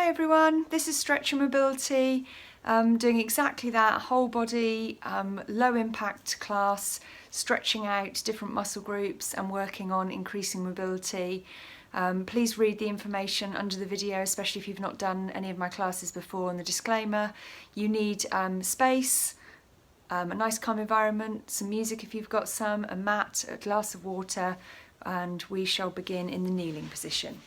Hi everyone, this is Stretch and Mobility, doing exactly that, whole body, low impact class, stretching out different muscle groups and working on increasing mobility. Please read the information under the video, especially if you've not done any of my classes before, and the disclaimer. You need space, a nice calm environment, some music if you've got some, a mat, a glass of water, and we shall begin in the kneeling position.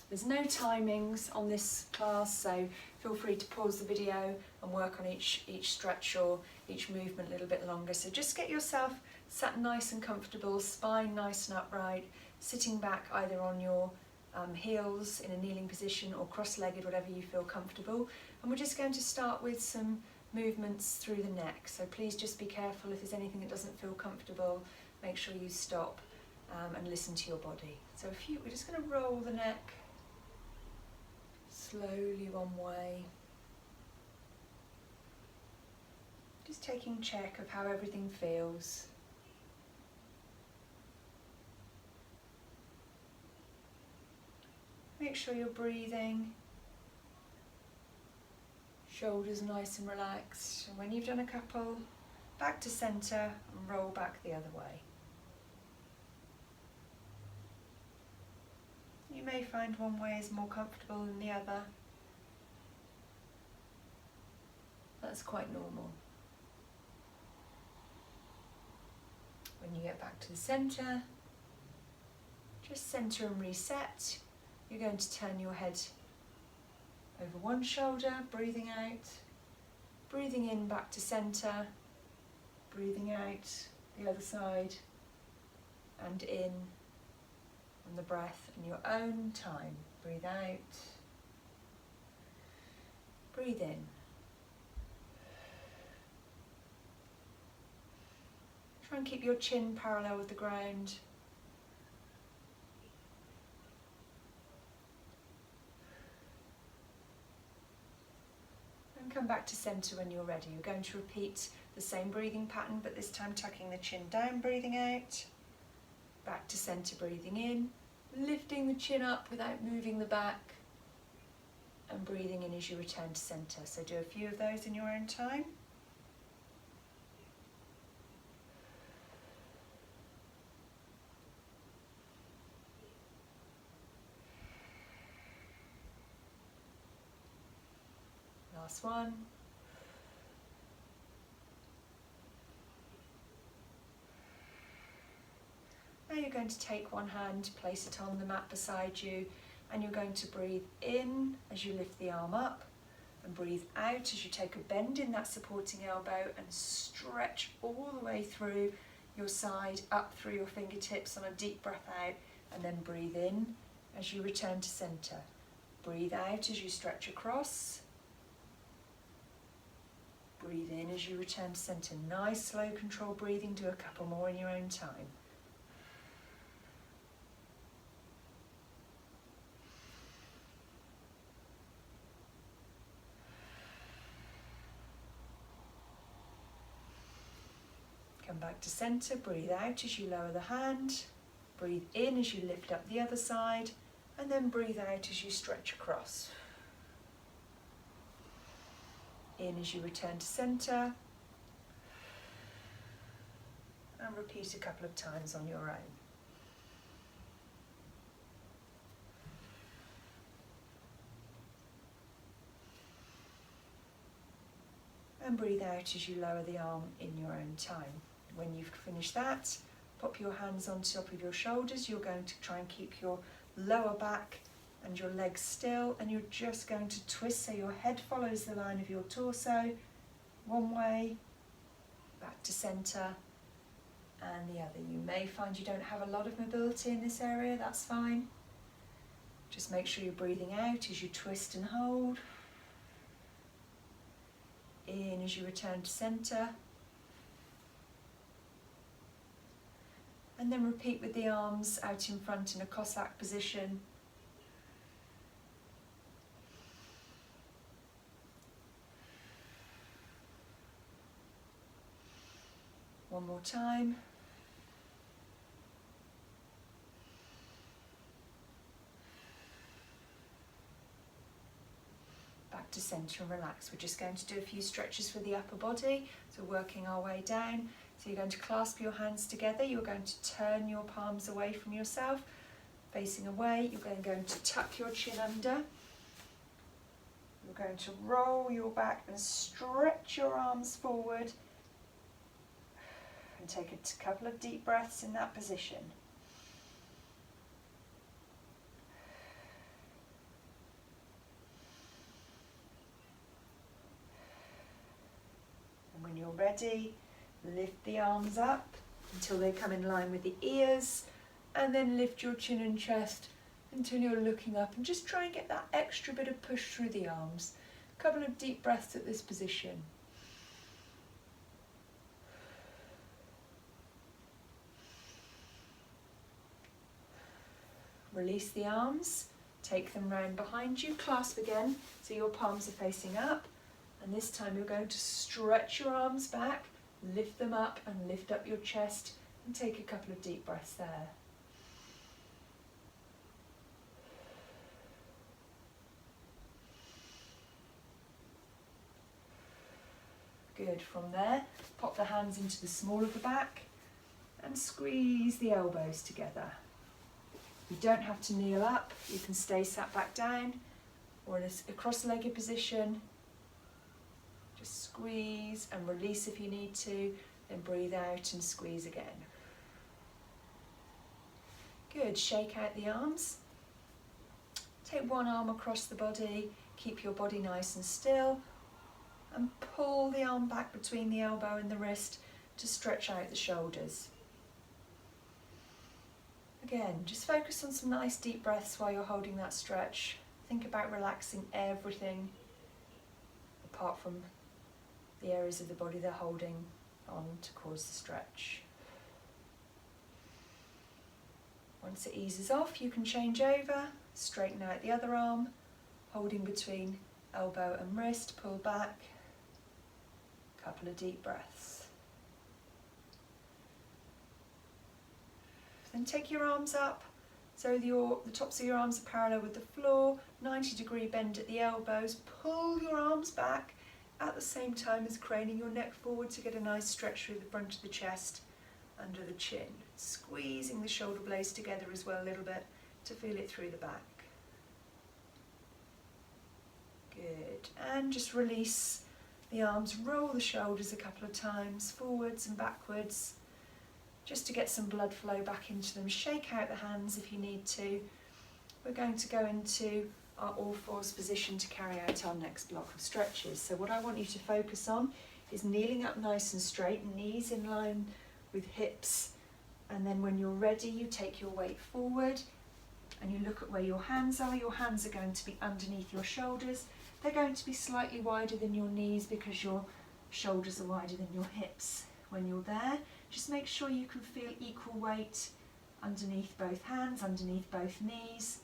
There's no timings on this class, so feel free to pause the video and work on each stretch or each movement a little bit longer. So just get yourself sat nice and comfortable, spine nice and upright, sitting back either on your heels in a kneeling position or cross-legged, whatever you feel comfortable. And we're just going to start with some movements through the neck. So please just be careful if there's anything that doesn't feel comfortable. Make sure you stop and listen to your body. So we're just going to roll the neck slowly one way, just taking check of how everything feels. Make sure you're breathing, shoulders nice and relaxed, and when you've done a couple, back to centre and roll back the other way. You may find one way is more comfortable than the other. That's quite normal. When you get back to the centre, just centre and reset. You're going to turn your head over one shoulder, breathing out, breathing in back to centre, breathing out the other side, and in on the breath in your own time. Breathe out, breathe in. Try and keep your chin parallel with the ground. And come back to centre when you're ready. You're going to repeat the same breathing pattern, but this time tucking the chin down, breathing out. Back to centre, breathing in, lifting the chin up without moving the back, and breathing in as you return to centre. So do a few of those in your own time. Last one. Now you're going to take one hand, place it on the mat beside you, and you're going to breathe in as you lift the arm up, and breathe out as you take a bend in that supporting elbow and stretch all the way through your side, up through your fingertips on a deep breath out, and then breathe in as you return to centre. Breathe out as you stretch across. Breathe in as you return to centre. Nice, slow, controlled breathing. Do a couple more in your own time. Come back to centre. Breathe out as you lower the hand. Breathe in as you lift up the other side. And then breathe out as you stretch across. In as you return to centre, and repeat a couple of times on your own. And breathe out as you lower the arm in your own time. When you've finished that, pop your hands on top of your shoulders. You're going to try and keep your lower back and your legs still, and you're just going to twist so your head follows the line of your torso, one way, back to centre, and the other. You may find you don't have a lot of mobility in this area, that's fine. Just make sure you're breathing out as you twist and hold. In as you return to centre. And then repeat with the arms out in front in a Cossack position. One more time. back to centre and relax. We're just going to do a few stretches for the upper body, so working our way down. So you're going to clasp your hands together, you're going to turn your palms away from yourself, facing away. You're going to tuck your chin under. You're going to roll your back and stretch your arms forward, and take a couple of deep breaths in that position. And when you're ready, lift the arms up until they come in line with the ears, and then lift your chin and chest until you're looking up, and just try and get that extra bit of push through the arms. A couple of deep breaths at this position. Release the arms, take them round behind you, clasp again so your palms are facing up, and this time you're going to stretch your arms back, lift them up and lift up your chest, and take a couple of deep breaths there. Good. From there, pop the hands into the small of the back and squeeze the elbows together. You don't have to kneel up, you can stay sat back down or in a cross-legged position. Just squeeze and release if you need to, then breathe out and squeeze again. Good, shake out the arms. Take one arm across the body, keep your body nice and still, and pull the arm back between the elbow and the wrist to stretch out the shoulders. Again, just focus on some nice deep breaths while you're holding that stretch. Think about relaxing everything apart from the areas of the body they're holding on to cause the stretch. Once it eases off, you can change over, straighten out the other arm, holding between elbow and wrist, pull back, couple of deep breaths. Then take your arms up so the tops of your arms are parallel with the floor, 90-degree bend at the elbows. Pull your arms back at the same time as craning your neck forward to get a nice stretch through the front of the chest, under the chin. Squeezing the shoulder blades together as well a little bit to feel it through the back. Good. And just release the arms, roll the shoulders a couple of times, forwards and backwards, just to get some blood flow back into them. Shake out the hands if you need to. We're going to go into our all fours position to carry out our next block of stretches. So what I want you to focus on is kneeling up nice and straight, knees in line with hips, and then when you're ready you take your weight forward and you look at where your hands are. Your hands are going to be underneath your shoulders. They're going to be slightly wider than your knees because your shoulders are wider than your hips. When you're there, just make sure you can feel equal weight underneath both hands, underneath both knees.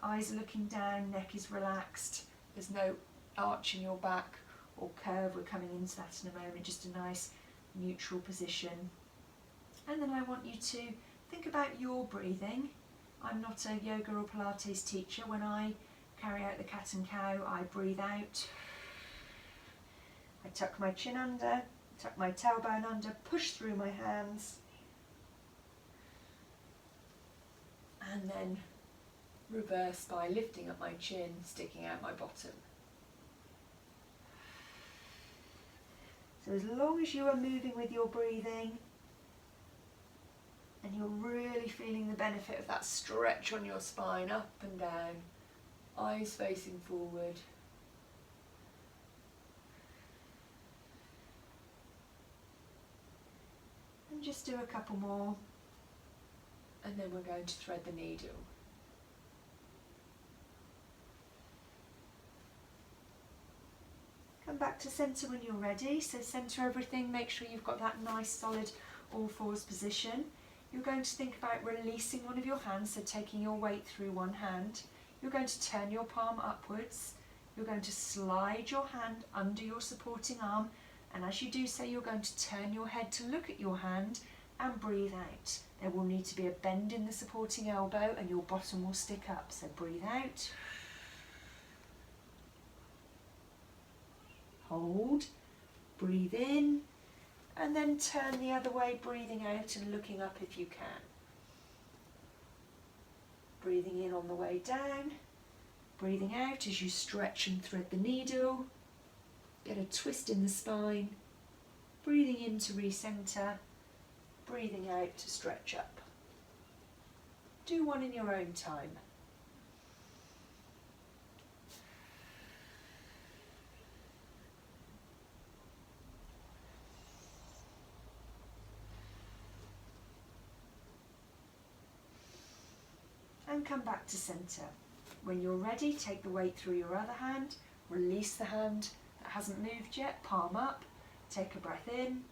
Eyes are looking down, neck is relaxed. There's no arch in your back or curve. We're coming into that in a moment, just a nice neutral position. And then I want you to think about your breathing. I'm not a yoga or Pilates teacher. When I carry out the cat and cow, I breathe out. I tuck my chin under, tuck my tailbone under, push through my hands, and then reverse by lifting up my chin, sticking out my bottom. So as long as you are moving with your breathing and you're really feeling the benefit of that stretch on your spine, up and down, eyes facing forward. And just do a couple more, and then we're going to thread the needle. Come back to centre when you're ready. So centre everything, make sure you've got that nice solid all fours position. You're going to think about releasing one of your hands, so taking your weight through one hand. You're going to turn your palm upwards. You're going to slide your hand under your supporting arm, and as you do so, you're going to turn your head to look at your hand and breathe out. There will need to be a bend in the supporting elbow and your bottom will stick up, so breathe out. hold, breathe in, and then turn the other way, breathing out and looking up if you can. Breathing in on the way down, breathing out as you stretch and thread the needle. Get a twist in the spine, breathing in to recenter, breathing out to stretch up. Do one in your own time. And come back to centre. When you're ready, take the weight through your other hand, release the hand that hasn't moved yet, palm up, take a breath in,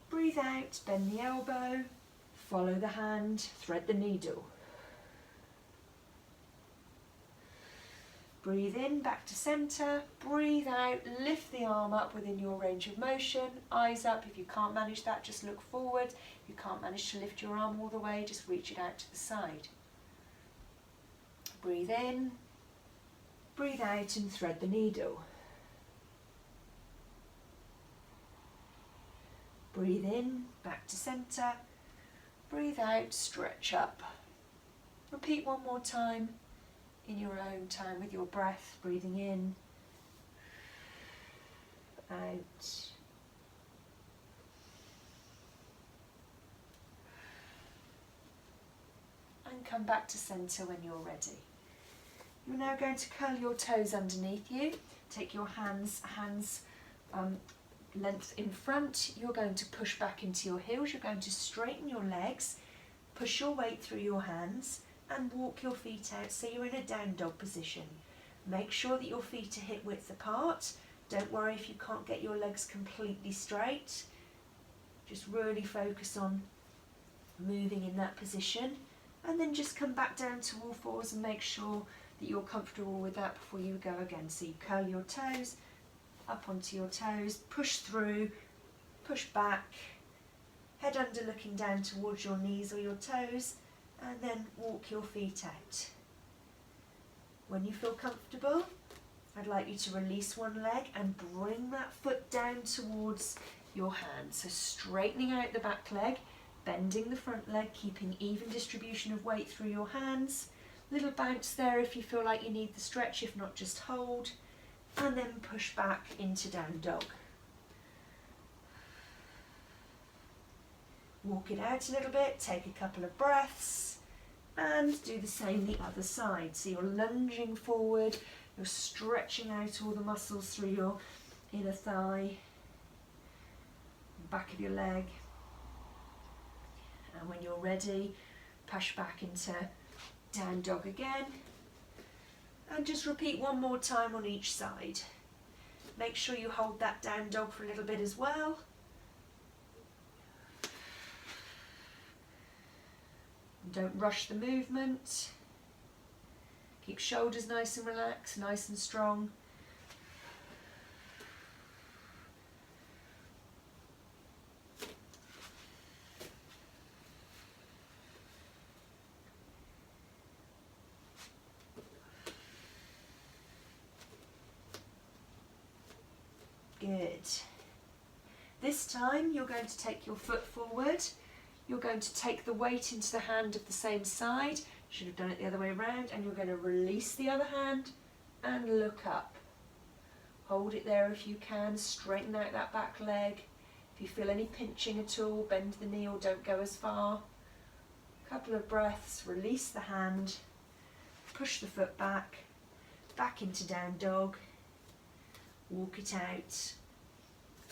breathe out, bend the elbow, follow the hand, thread the needle. Breathe in, back to centre, breathe out, lift the arm up within your range of motion, eyes up. If you can't manage that, just look forward. If you can't manage to lift your arm all the way, just reach it out to the side. Breathe in, breathe out and thread the needle. Breathe in, back to centre, breathe out, stretch up. Repeat one more time in your own time with your breath, breathing in, out. And come back to centre when you're ready. You're now going to curl your toes underneath you. Take your hands length in front. You're going to push back into your heels. You're going to straighten your legs, push your weight through your hands and walk your feet out so you're in a down dog position. Make sure that your feet are hip width apart. Don't worry if you can't get your legs completely straight. Just really focus on moving in that position, and then just come back down to all fours and make sure that you're comfortable with that before you go again. So you curl your toes up onto your toes, push through, push back, head under looking down towards your knees or your toes, and then walk your feet out. When you feel comfortable, I'd like you to release one leg and bring that foot down towards your hand. So straightening out the back leg, bending the front leg, keeping even distribution of weight through your hands. Little bounce there if you feel like you need the stretch, if not just hold, and then push back into down dog. Walk it out a little bit, take a couple of breaths, and do the same the other side. So you're lunging forward, you're stretching out all the muscles through your inner thigh, back of your leg, and when you're ready, push back into down dog again, and just repeat one more time on each side. Make sure you hold that down dog for a little bit as well. Don't rush the movement. Keep shoulders nice and relaxed, nice and strong. Good. This time you're going to take your foot forward. You're going to take the weight into the hand of the same side. Should have done it the other way around. And you're going to release the other hand and look up. Hold it there if you can. Straighten out that back leg. If you feel any pinching at all, bend the knee or don't go as far. Couple of breaths. Release the hand. Push the foot back. Back into down dog. Walk it out.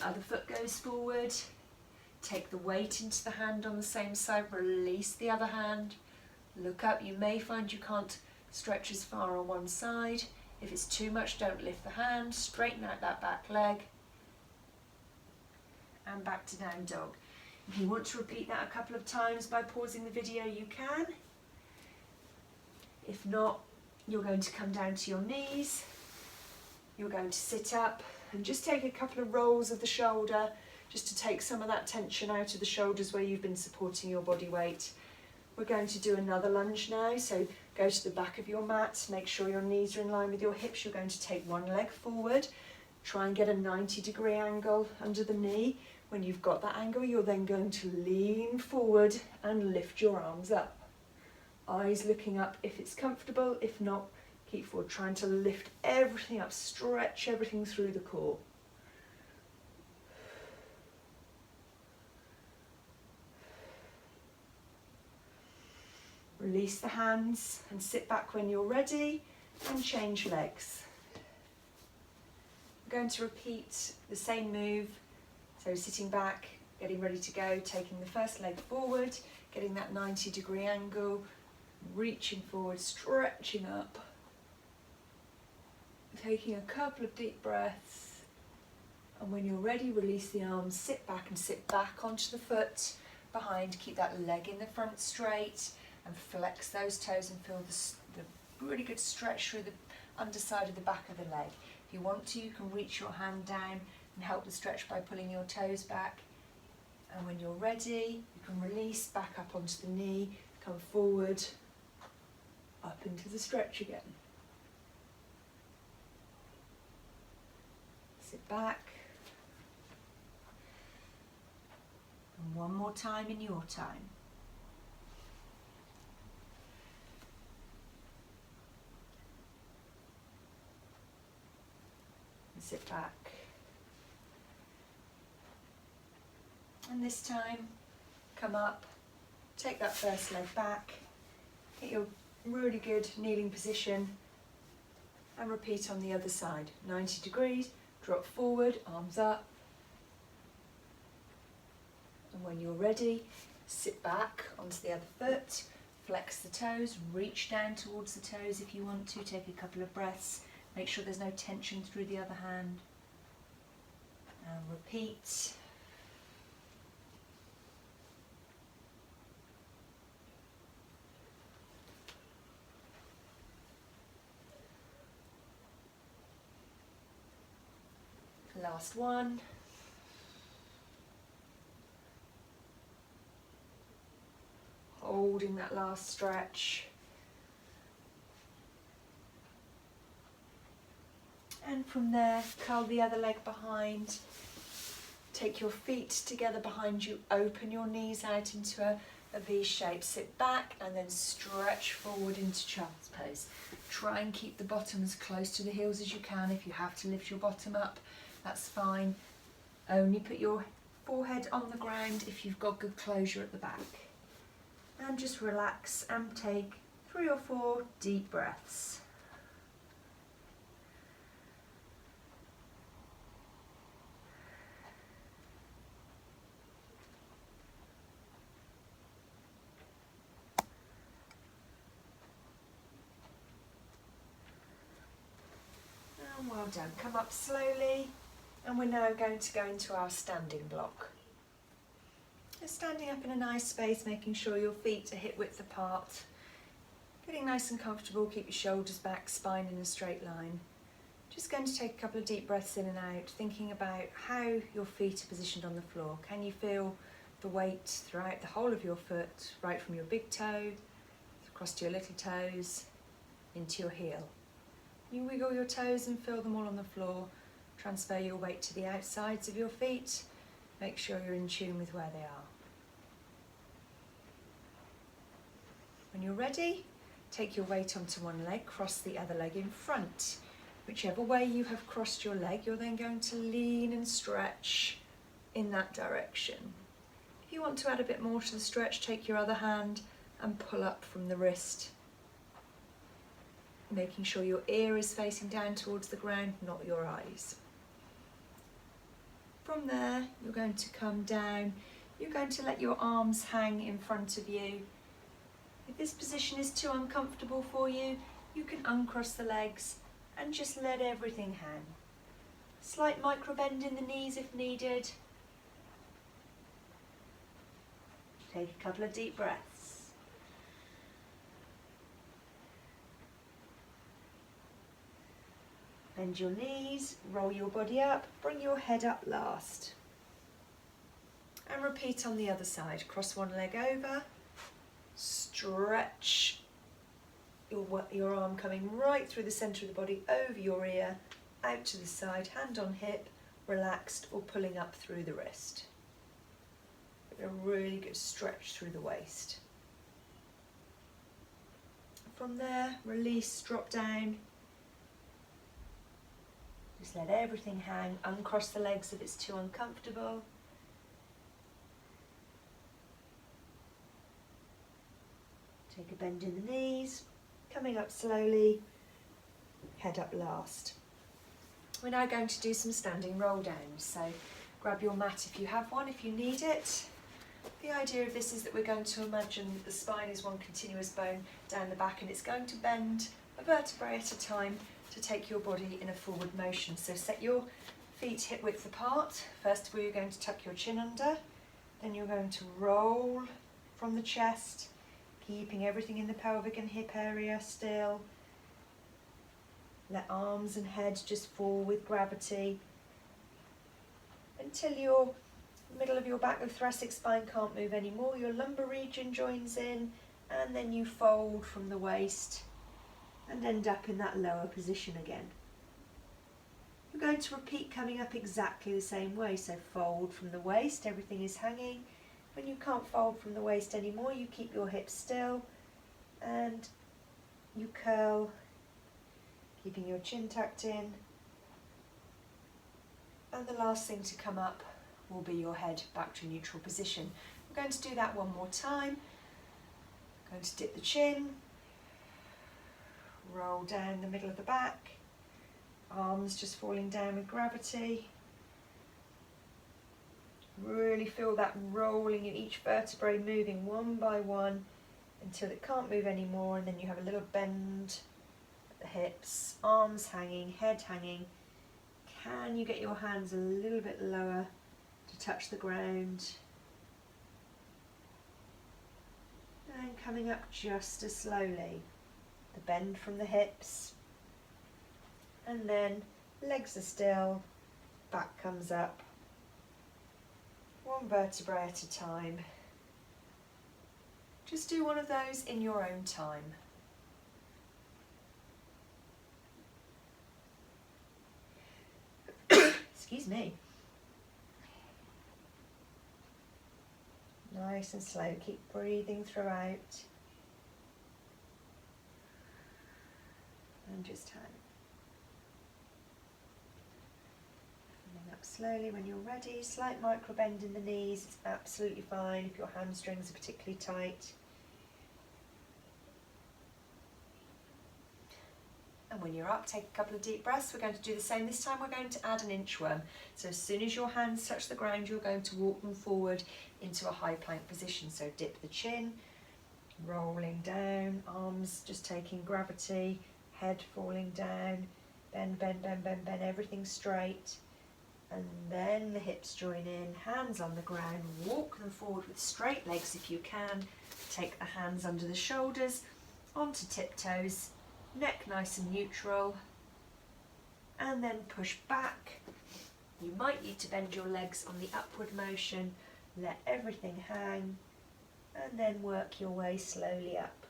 Other foot goes forward. Take the weight into the hand on the same side. Release the other hand. Look up. You may find you can't stretch as far on one side. If it's too much, don't lift the hand. Straighten out that back leg. And back to down dog. If you want to repeat that a couple of times by pausing the video, you can. If not, you're going to come down to your knees. You're going to sit up and just take a couple of rolls of the shoulder just to take some of that tension out of the shoulders where you've been supporting your body weight. We're going to do another lunge now, so go to the back of your mat, make sure your knees are in line with your hips. You're going to take one leg forward, Try and get a 90-degree angle under the knee. When you've got that angle, you're then going to lean forward and lift your arms up. Eyes looking up if it's comfortable, if not, keep forward, trying to lift everything up, stretch everything through the core. Release the hands and sit back when you're ready and change legs. We're going to repeat the same move, so sitting back, getting ready to go, taking the first leg forward, getting that 90-degree angle, reaching forward, stretching up, taking a couple of deep breaths, and when you're ready, release the arms, sit back and sit back onto the foot behind, keep that leg in the front straight and flex those toes and feel the really good stretch through the underside of the back of the leg. If you want to, you can reach your hand down and help the stretch by pulling your toes back. And when you're ready, you can release back up onto the knee, come forward, up into the stretch again. Sit back. And one more time in your time. And sit back. And this time, come up, take that first leg back, get your really good kneeling position, and repeat on the other side. 90 degrees, drop forward, arms up. And when you're ready, sit back onto the other foot, flex the toes, reach down towards the toes if you want to, take a couple of breaths, make sure there's no tension through the other hand. And repeat. Last one. Holding that last stretch. And from there, curl the other leg behind. Take your feet together behind you, open your knees out into a V shape. Sit back and then stretch forward into child's pose. Try and keep the bottom as close to the heels as you can. If you have to lift your bottom up, that's fine. Only put your forehead on the ground if you've got good closure at the back. And just relax and take 3 or 4 deep breaths. And well done. Come up slowly. And we're now going to go into our standing block. Just standing up in a nice space, making sure your feet are hip width apart. Getting nice and comfortable, keep your shoulders back, spine in a straight line. Just going to take a couple of deep breaths in and out, thinking about how your feet are positioned on the floor. Can you feel the weight throughout the whole of your foot, right from your big toe, across to your little toes, into your heel? You wiggle your toes and feel them all on the floor. Transfer your weight to the outsides of your feet. Make sure you're in tune with where they are. When you're ready, take your weight onto one leg, cross the other leg in front. Whichever way you have crossed your leg, you're then going to lean and stretch in that direction. If you want to add a bit more to the stretch, take your other hand and pull up from the wrist, making sure your ear is facing down towards the ground, not your eyes. From there, you're going to come down. You're going to let your arms hang in front of you. If this position is too uncomfortable for you, you can uncross the legs and just let everything hang. Slight micro bend in the knees if needed. Take a couple of deep breaths. Bend your knees, roll your body up, bring your head up last. And repeat on the other side. Cross one leg over, stretch your arm coming right through the centre of the body, over your ear, out to the side, hand on hip, relaxed or pulling up through the wrist. A really good stretch through the waist. From there, release, drop down. Just let everything hang, uncross the legs if it's too uncomfortable. Take a bend in the knees, coming up slowly, head up last. We're now going to do some standing roll downs, so grab your mat if you have one, if you need it. The idea of this is that we're going to imagine that the spine is one continuous bone down the back and it's going to bend a vertebrae at a time to take your body in a forward motion. So set your feet hip width apart. First of all, you're going to tuck your chin under, then you're going to roll from the chest, keeping everything in the pelvic and hip area still. Let arms and head just fall with gravity until your middle of your back, the thoracic spine can't move anymore. Your lumbar region joins in, and then you fold from the waist and end up in that lower position again. You're going to repeat coming up exactly the same way. So fold from the waist, everything is hanging. When you can't fold from the waist anymore, you keep your hips still and you curl, keeping your chin tucked in. And the last thing to come up will be your head back to a neutral position. We're going to do that one more time. Going to dip the chin, roll down the middle of the back, arms just falling down with gravity. Really feel that rolling in each vertebrae, moving one by one until it can't move anymore, and then you have a little bend at the hips, arms hanging, head hanging. Can you get your hands a little bit lower to touch the ground? And coming up just as slowly. The bend from the hips. And then legs are still, back comes up. One vertebrae at a time. Just do one of those in your own time. Excuse me. Nice and slow, keep breathing throughout. And just hang. Coming up slowly when you're ready. Slight micro bend in the knees, it's absolutely fine if your hamstrings are particularly tight. And when you're up, take a couple of deep breaths. We're going to do the same. This time we're going to add an inchworm. So as soon as your hands touch the ground, you're going to walk them forward into a high plank position. So dip the chin, rolling down, arms just taking gravity, head falling down, bend, bend, bend, bend, bend, everything straight. And then the hips join in, hands on the ground, walk them forward with straight legs if you can. Take the hands under the shoulders, onto tiptoes, neck nice and neutral, and then push back. You might need to bend your legs on the upward motion, let everything hang, and then work your way slowly up.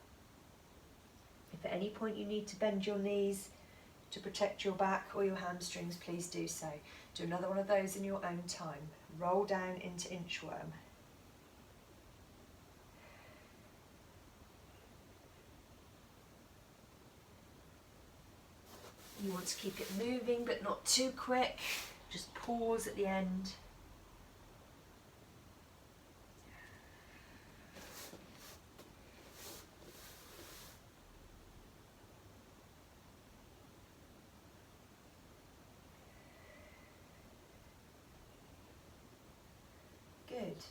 If at any point you need to bend your knees to protect your back or your hamstrings, please do so. Do another one of those in your own time. Roll down into inchworm. You want to keep it moving but not too quick. Just pause at the end. Good.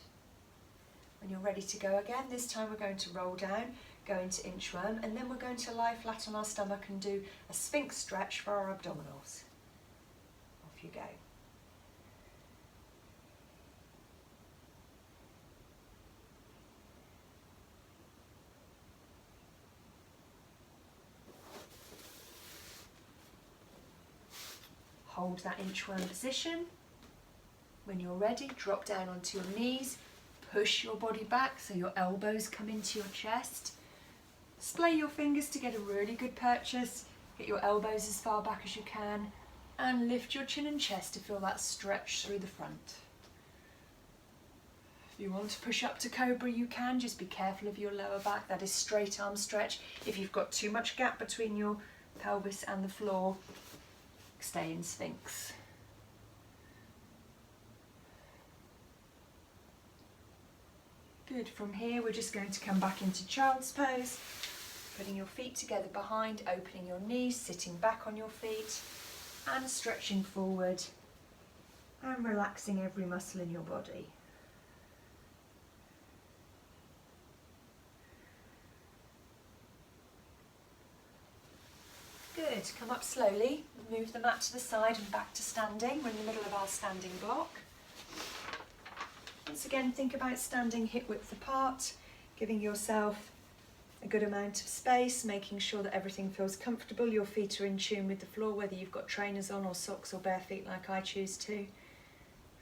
When you're ready to go again, this time we're going to roll down, go into inchworm, and then we're going to lie flat on our stomach and do a sphinx stretch for our abdominals. Off you go. Hold that inchworm position. When you're ready, drop down onto your knees, push your body back so your elbows come into your chest. Splay your fingers to get a really good purchase. Get your elbows as far back as you can. And lift your chin and chest to feel that stretch through the front. If you want to push up to cobra, you can. Just be careful of your lower back. That is straight arm stretch. If you've got too much gap between your pelvis and the floor, stay in Sphinx. Good. From here, we're just going to come back into child's pose, putting your feet together behind, opening your knees, sitting back on your feet, and stretching forward and relaxing every muscle in your body. Good. Come up slowly, move the mat to the side and back to standing. We're in the middle of our standing block. Once again, think about standing hip width apart, giving yourself a good amount of space, making sure that everything feels comfortable. Your feet are in tune with the floor, whether you've got trainers on or socks or bare feet like I choose to.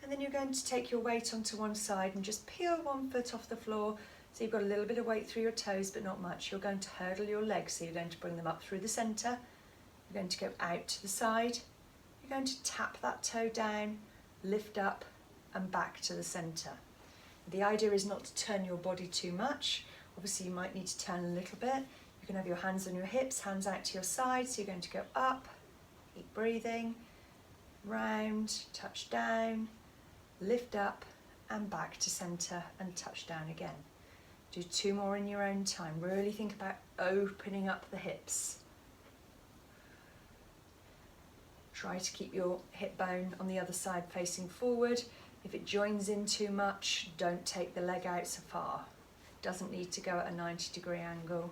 And then you're going to take your weight onto one side and just peel one foot off the floor. So you've got a little bit of weight through your toes, but not much. You're going to hurdle your legs, so you're going to bring them up through the centre. You're going to go out to the side. You're going to tap that toe down, lift up and back to the centre. The idea is not to turn your body too much. Obviously you might need to turn a little bit. You can have your hands on your hips, hands out to your sides. So you're going to go up, keep breathing, round, touch down, lift up and back to centre and touch down again. Do 2 more in your own time. Really think about opening up the hips. Try to keep your hip bone on the other side facing forward. If it joins in too much, don't take the leg out so far. It doesn't need to go at a 90-degree angle.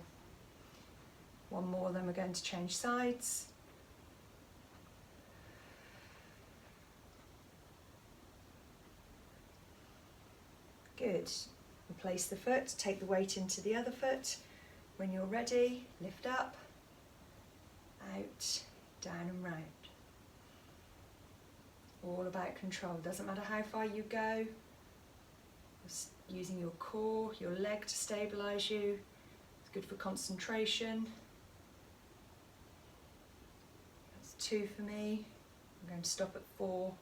1 more, then we're going to change sides. Good. Replace the foot, take the weight into the other foot. When you're ready, lift up, out, down and round. All about control. Doesn't matter how far you go. Just using your core, your leg to stabilise you. It's good for concentration. That's 2 for me. I'm going to stop at 4.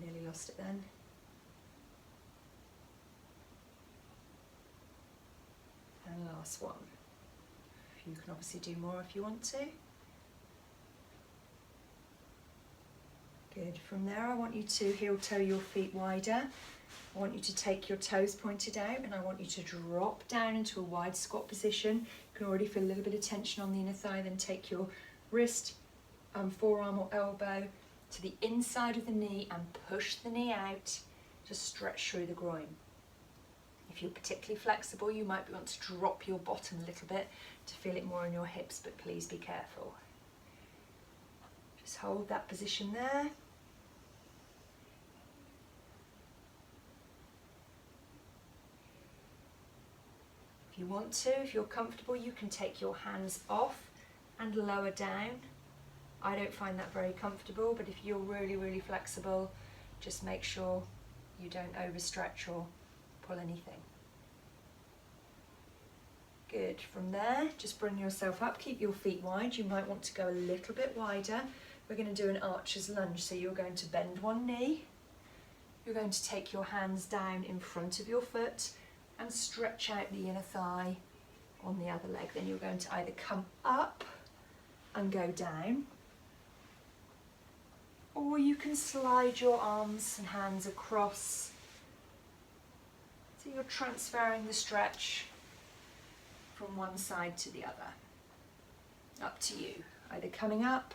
Nearly lost it then. And last one. You can obviously do more if you want to. Good. From there, I want you to heel toe your feet wider. I want you to take your toes pointed out and I want you to drop down into a wide squat position. You can already feel a little bit of tension on the inner thigh. Then take your wrist, forearm or elbow to the inside of the knee and push the knee out to stretch through the groin. If you're particularly flexible, you might want to drop your bottom a little bit to feel it more in your hips, but please be careful. Just hold that position there. If you want to, if you're comfortable, you can take your hands off and lower down. I don't find that very comfortable, but if you're really, really flexible, just make sure you don't overstretch or pull anything. Good. From there, just bring yourself up, keep your feet wide. You might want to go a little bit wider. We're going to do an archer's lunge, so you're going to bend one knee. You're going to take your hands down in front of your foot and stretch out the inner thigh on the other leg. Then you're going to either come up and go down, or you can slide your arms and hands across. So you're transferring the stretch from one side to the other. Up to you. Either coming up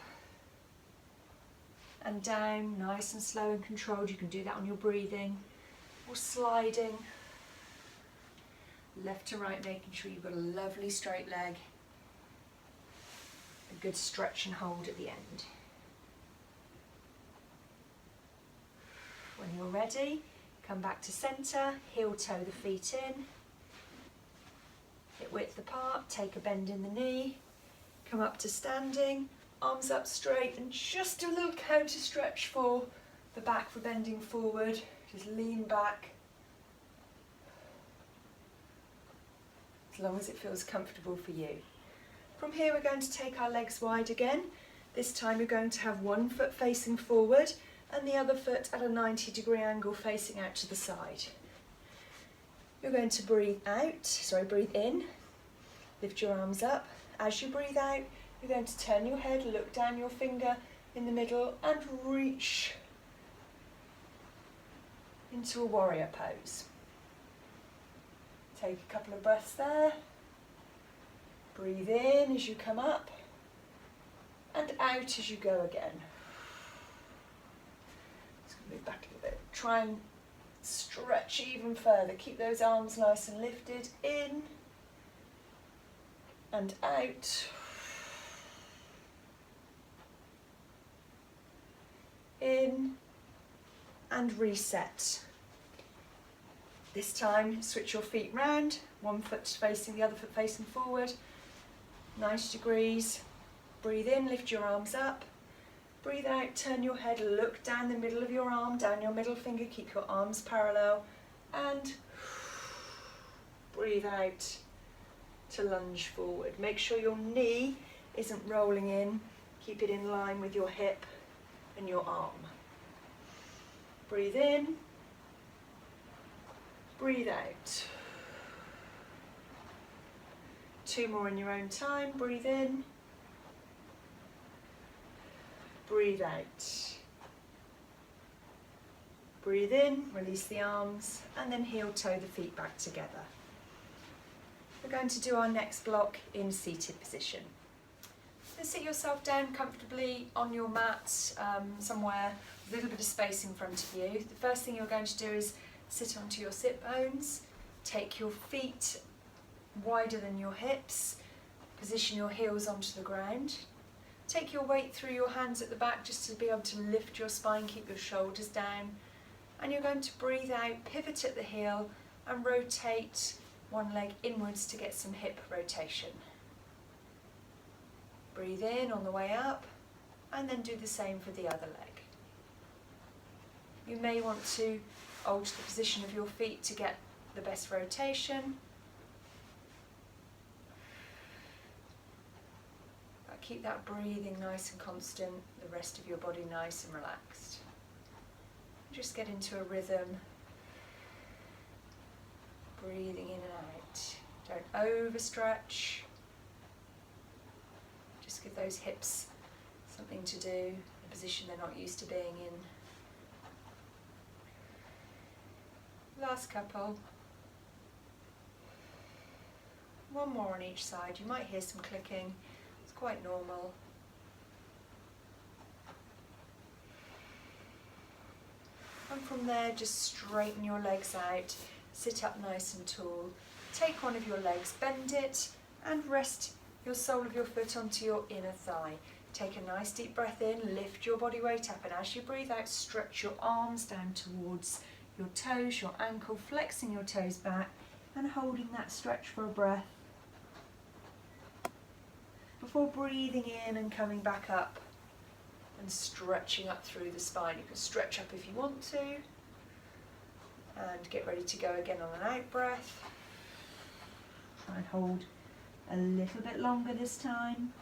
and down, nice and slow and controlled. You can do that on your breathing, or sliding left to right, making sure you've got a lovely straight leg, a good stretch and hold at the end. When you're ready, come back to centre, heel toe the feet in, hip width apart, take a bend in the knee, come up to standing, arms up straight and just a little counter stretch for the back for bending forward. Just lean back as long as it feels comfortable for you. From here we're going to take our legs wide again This time you're going to have one foot facing forward and the other foot at a 90-degree angle facing out to the side. You're going to breathe in, lift your arms up. As you breathe out, you're going to turn your head, look down your finger in the middle and reach into a warrior pose. Take a couple of breaths there. Breathe in as you come up and out as you go again. Just going to move back a little bit. Try and stretch even further. Keep those arms nice and lifted. In and out. In and reset. This time switch your feet round, one foot facing the other foot facing forward, 90 degrees. Breathe in, lift your arms up. Breathe out, turn your head, look down the middle of your arm, down your middle finger, keep your arms parallel and breathe out to lunge forward. Make sure your knee isn't rolling in, keep it in line with your hip and your arm. Breathe in, breathe out. 2 more in your own time. Breathe in, breathe out. Breathe in, release the arms, and then heel toe the feet back together. We're going to do our next block in seated position. So sit yourself down comfortably on your mat somewhere, with a little bit of space in front of you. The first thing you're going to do is sit onto your sit bones, take your feet wider than your hips, position your heels onto the ground. Take your weight through your hands at the back just to be able to lift your spine, keep your shoulders down. And you're going to breathe out, pivot at the heel and rotate one leg inwards to get some hip rotation. Breathe in on the way up and then do the same for the other leg. You may want to alter the position of your feet to get the best rotation. But keep that breathing nice and constant, the rest of your body nice and relaxed. Just get into a rhythm, breathing in and out. Don't overstretch. Just give those hips something to do, a position they're not used to being in. Last couple. One more on each side. You might hear some clicking. It's quite normal. And from there, just straighten your legs out, sit up nice and tall. Take one of your legs, bend it, and rest your sole of your foot onto your inner thigh. Take a nice deep breath in, lift your body weight up, and as you breathe out, stretch your arms down towards your toes, your ankle, flexing your toes back, and holding that stretch for a breath. Before breathing in and coming back up, and stretching up through the spine. You can stretch up if you want to. And get ready to go again on an out breath. Try and hold a little bit longer this time.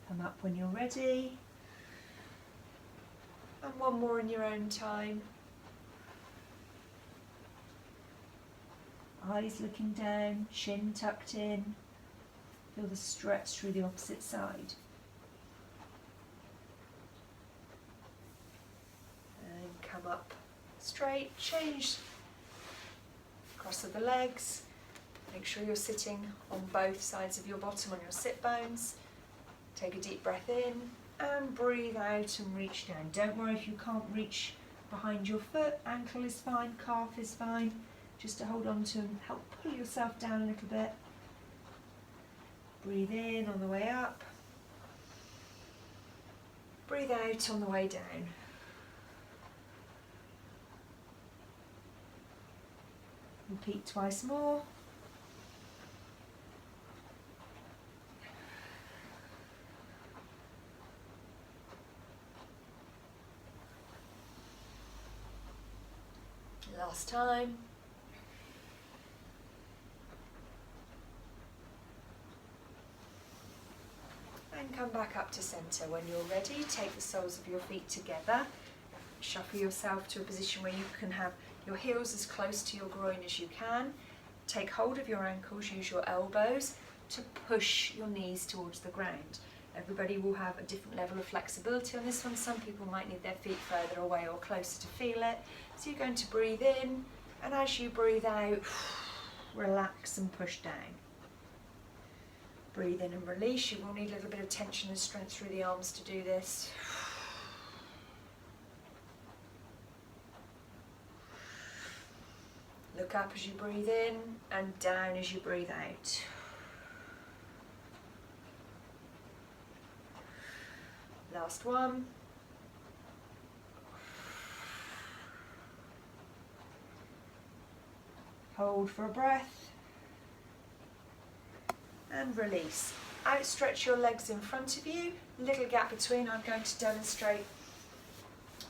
Come up when you're ready. And one more in your own time. Eyes looking down, chin tucked in. Feel the stretch through the opposite side. And come up straight, change cross of the legs. Make sure you're sitting on both sides of your bottom on your sit bones. Take a deep breath in and breathe out and reach down. Don't worry if you can't reach behind your foot, ankle is fine, calf is fine. Just to hold on to and help pull yourself down a little bit. Breathe in on the way up. Breathe out on the way down. Repeat twice more. Last time. and come back up to centre. When you're ready, take the soles of your feet together, shuffle yourself to a position where you can have your heels as close to your groin as you can. Take hold of your ankles, use your elbows to push your knees towards the ground. Everybody will have a different level of flexibility on this one. Some people might need their feet further away or closer to feel it. So you're going to breathe in, and as you breathe out, relax and push down. Breathe in and release. You will need a little bit of tension and strength through the arms to do this. Look up as you breathe in and down as you breathe out. Last one. Hold for a breath. And release. Outstretch your legs in front of you. Little gap between. I'm going to demonstrate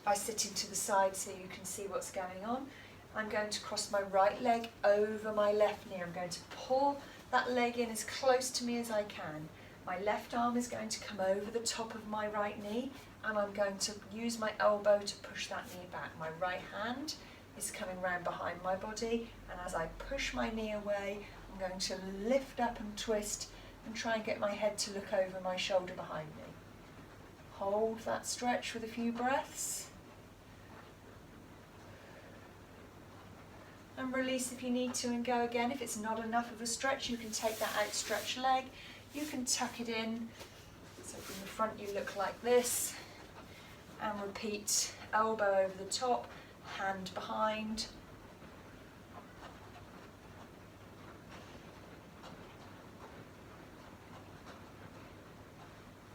by sitting to the side so you can see what's going on. I'm going to cross my right leg over my left knee. I'm going to pull that leg in as close to me as I can. My left arm is going to come over the top of my right knee, and I'm going to use my elbow to push that knee back. My right hand is coming round behind my body, and as I push my knee away, I'm going to lift up and twist and try and get my head to look over my shoulder behind me. Hold that stretch with a few breaths. And release if you need to and go again. If it's not enough of a stretch, you can take that outstretched leg, you can tuck it in, so from the front you look like this, and repeat, elbow over the top, hand behind.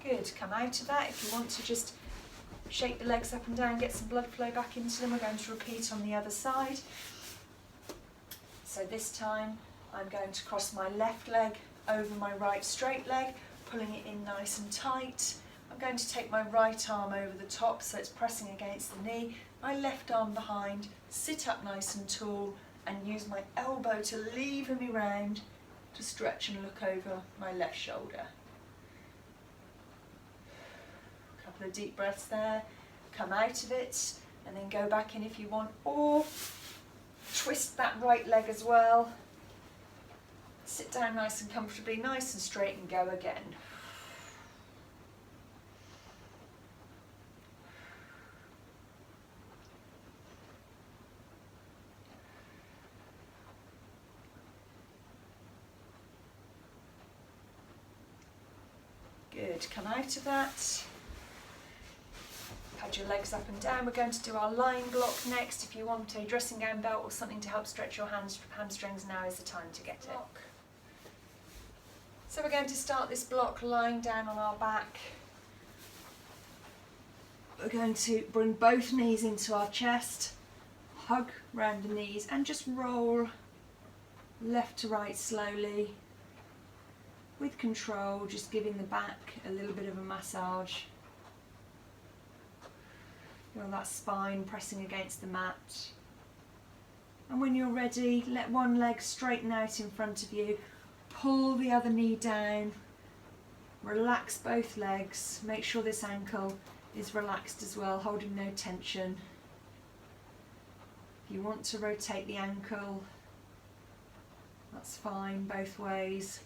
Good, come out of that. If you want to just shake the legs up and down, get some blood flow back into them, we're going to repeat on the other side. So this time I'm going to cross my left leg over my right straight leg, pulling it in nice and tight. I'm going to take my right arm over the top so it's pressing against the knee, my left arm behind, sit up nice and tall, and use my elbow to lever me round to stretch and look over my left shoulder. A couple of deep breaths there, come out of it and then go back in if you want, or twist that right leg as well. Sit down nice and comfortably, nice and straight, and go again. Good, come out of that. Pad your legs up and down. We're going to do our line block next. If you want a dressing gown belt or something to help stretch your hamstrings, now is the time to get it. So we're going to start this block lying down on our back. We're going to bring both knees into our chest, hug round the knees and just roll left to right slowly with control, just giving the back a little bit of a massage. Feel that spine pressing against the mat. And when you're ready, let one leg straighten out in front of you, pull the other knee down, relax both legs, make sure this ankle is relaxed as well, holding no tension. If you want to rotate the ankle, that's fine, both ways.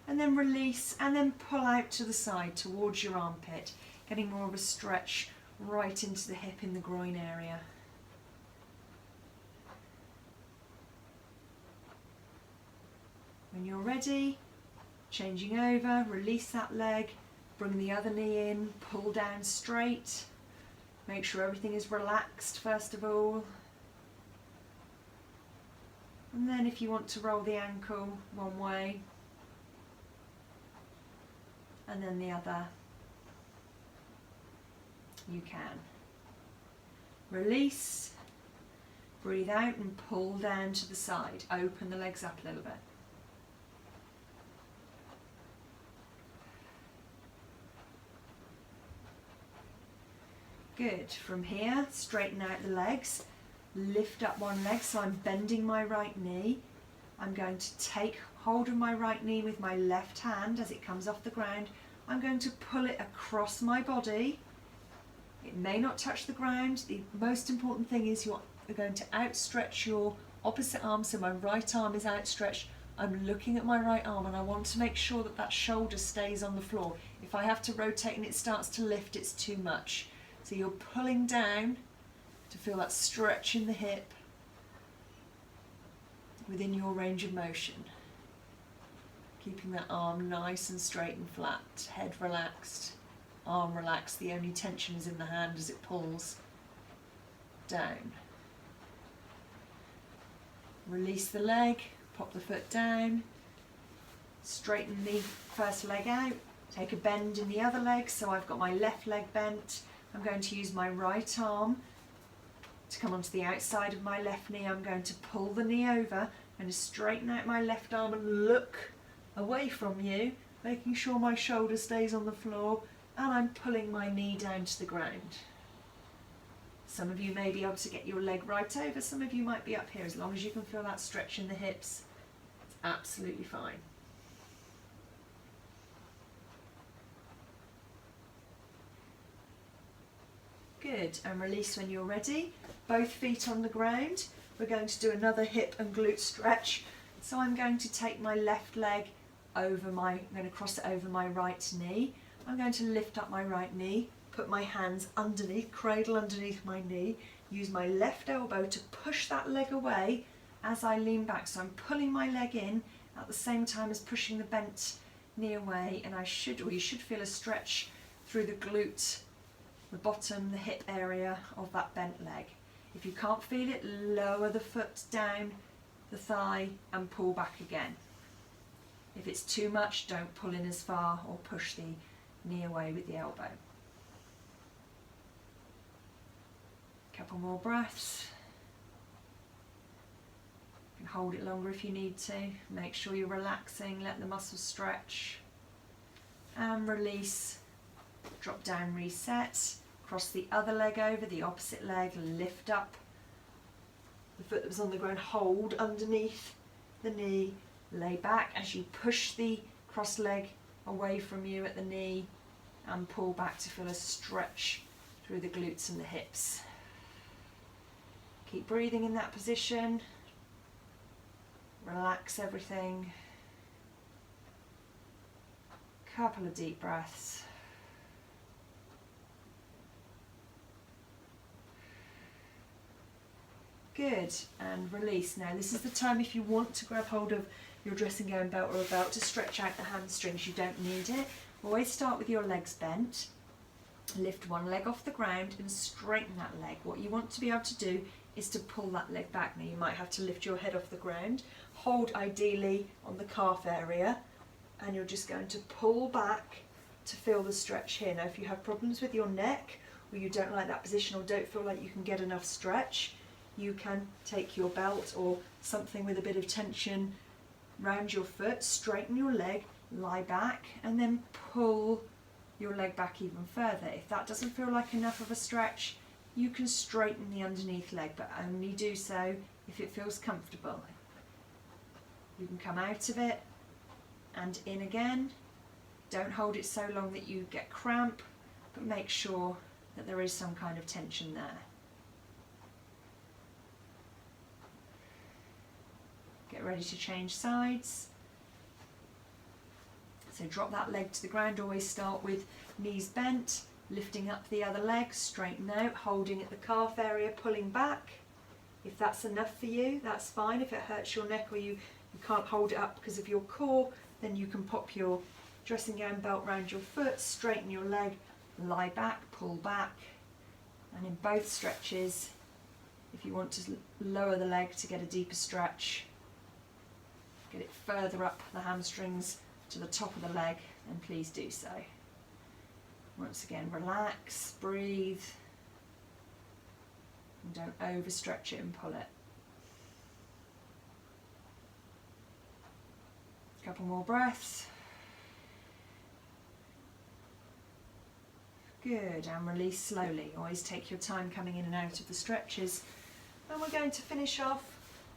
And then release and then pull out to the side towards your armpit, getting more of a stretch right into the hip in the groin area. When you're ready, changing over, release that leg, bring the other knee in, pull down straight. Make sure everything is relaxed first of all. And then if you want to roll the ankle one way and then the other, you can. Release, breathe out and pull down to the side. Open the legs up a little bit. Good. From here, straighten out the legs. Lift up one leg, so I'm bending my right knee. I'm going to take hold of my right knee with my left hand as it comes off the ground. I'm going to pull it across my body. It may not touch the ground. The most important thing is you're going to outstretch your opposite arm. So my right arm is outstretched. I'm looking at my right arm and I want to make sure that that shoulder stays on the floor. If I have to rotate and it starts to lift, it's too much. So you're pulling down to feel that stretch in the hip within your range of motion. Keeping that arm nice and straight and flat, head relaxed, arm relaxed. The only tension is in the hand as it pulls down. Release the leg, pop the foot down, straighten the first leg out, take a bend in the other leg. So I've got my left leg bent. I'm going to use my right arm to come onto the outside of my left knee. I'm going to pull the knee over. I'm going to straighten out my left arm and look away from you, making sure my shoulder stays on the floor, and I'm pulling my knee down to the ground. Some of you may be able to get your leg right over, some of you might be up here. As long as you can feel that stretch in the hips, it's absolutely fine. Good, and release when you're ready. Both feet on the ground. We're going to do another hip and glute stretch. So I'm going to take my left leg over I'm going to cross it over my right knee. I'm going to lift up my right knee, put my hands underneath, cradle underneath my knee, use my left elbow to push that leg away as I lean back. So I'm pulling my leg in at the same time as pushing the bent knee away, and you should feel a stretch through the glute, the bottom, the hip area of that bent leg. If you can't feel it, lower the foot down the thigh and pull back again. If it's too much, don't pull in as far or push the knee away with the elbow. Couple more breaths. You can hold it longer if you need to. Make sure you're relaxing, let the muscles stretch. And release, drop down, reset. Cross the other leg over, the opposite leg, lift up. The foot that was on the ground, hold underneath the knee, lay back as you push the cross leg away from you at the knee and pull back to feel a stretch through the glutes and the hips. Keep breathing in that position. Relax everything. Couple of deep breaths. Good, and release. Now this is the time if you want to grab hold of your dressing gown belt or a belt to stretch out the hamstrings. You don't need it. Always start with your legs bent. Lift one leg off the ground and straighten that leg. What you want to be able to do is to pull that leg back. Now you might have to lift your head off the ground. Hold ideally on the calf area, and you're just going to pull back to feel the stretch here. Now if you have problems with your neck, or you don't like that position, or don't feel like you can get enough stretch, you can take your belt or something with a bit of tension round your foot, straighten your leg, lie back, and then pull your leg back even further. If that doesn't feel like enough of a stretch, you can straighten the underneath leg, but only do so if it feels comfortable. You can come out of it and in again. Don't hold it so long that you get cramp, but make sure that there is some kind of tension there. Get ready to change sides. So drop that leg to the ground. Always start with knees bent, lifting up the other leg, straighten out, holding at the calf area, pulling back. If that's enough for you, that's fine. If it hurts your neck or you can't hold it up because of your core, then you can pop your dressing gown belt around your foot, straighten your leg, lie back, pull back. And in both stretches, if you want to lower the leg to get a deeper stretch, get it further up the hamstrings to the top of the leg, then please do so. Once again, relax, breathe, and don't overstretch it and pull it. A couple more breaths. Good, and release slowly. Always take your time coming in and out of the stretches. And we're going to finish off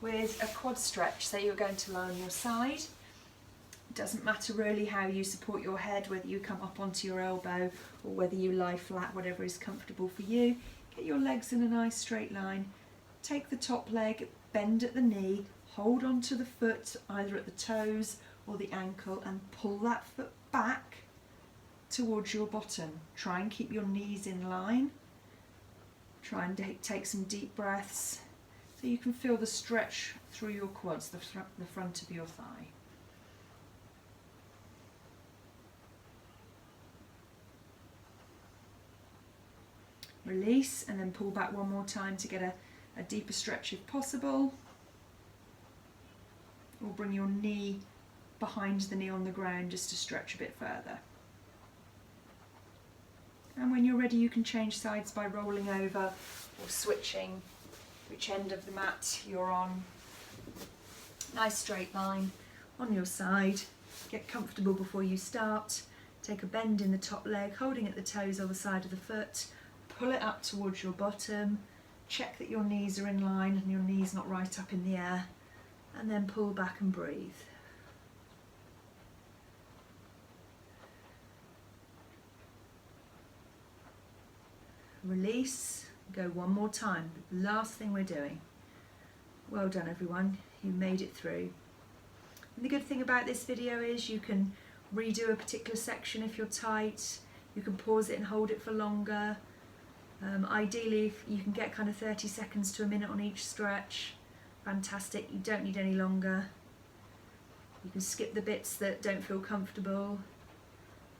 with a quad stretch. So you're going to lie on your side, Doesn't matter really how you support your head, whether you come up onto your elbow or whether you lie flat, whatever is comfortable for you. Get your legs in a nice straight line. Take the top leg, bend at the knee, hold onto the foot either at the toes or the ankle and pull that foot back towards your bottom. Try and keep your knees in line. Try and take some deep breaths so you can feel the stretch through your quads, the front of your thigh. Release and then pull back one more time to get a deeper stretch if possible. Or bring your knee behind the knee on the ground just to stretch a bit further. And when you're ready, you can change sides by rolling over or switching which end of the mat you're on. Nice straight line on your side. Get comfortable before you start. Take a bend in the top leg, holding at the toes or the side of the foot. Pull it up towards your bottom. Check that your knees are in line and your knees not right up in the air. And then pull back and breathe. Release, go one more time, the last thing we're doing. Well done everyone, you made it through. And the good thing about this video is you can redo a particular section if you're tight, you can pause it and hold it for longer. Ideally you can get kind of 30 seconds to a minute on each stretch. Fantastic, you don't need any longer. You can skip the bits that don't feel comfortable.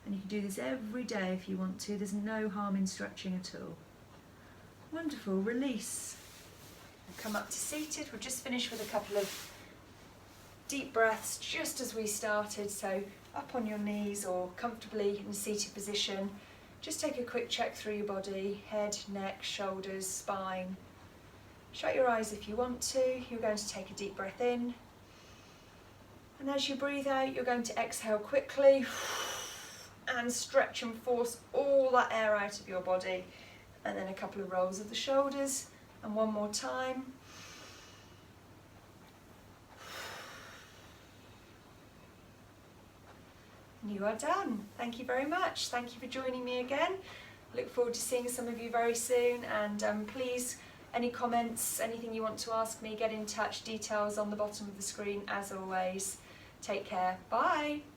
And you can do this every day if you want to. There's no harm in stretching at all. Wonderful, release. And come up to seated. We'll just finish with a couple of deep breaths just as we started. So up on your knees or comfortably in a seated position. Just take a quick check through your body, head, neck, shoulders, spine. Shut your eyes if you want to. You're going to take a deep breath in. And as you breathe out, you're going to exhale quickly. And stretch and force all that air out of your body. And then a couple of rolls of the shoulders. And one more time. And you are done. Thank you very much. Thank you for joining me again. I look forward to seeing some of you very soon. And please, any comments, anything you want to ask me, get in touch. Details on the bottom of the screen as always. Take care. Bye.